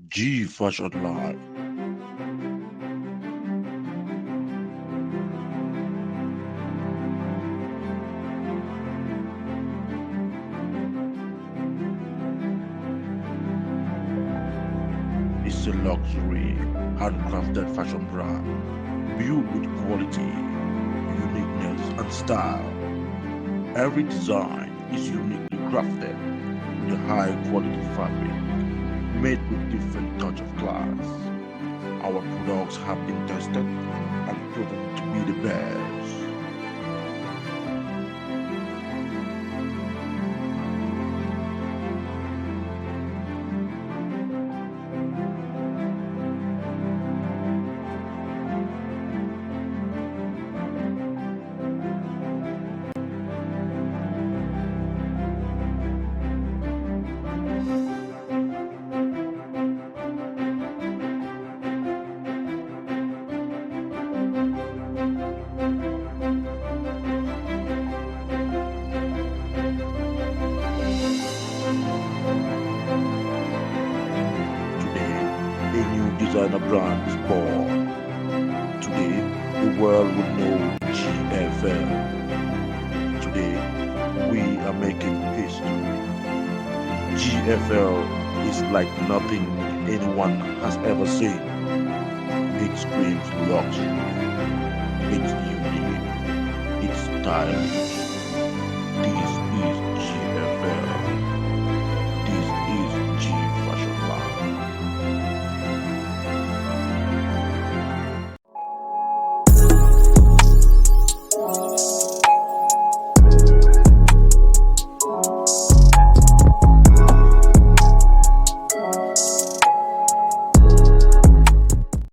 G Fashion Live. It's a luxury, handcrafted fashion brand built with quality, uniqueness, and style. Every design is uniquely crafted with a high quality fabric made with different touch of class. Our products have been tested and proven to be the best. Today, a new designer brand is born. Today, the world will know GFL. Today, we are making history. GFL is like nothing anyone has ever seen. It screams luxury. It's unique. It's stylish.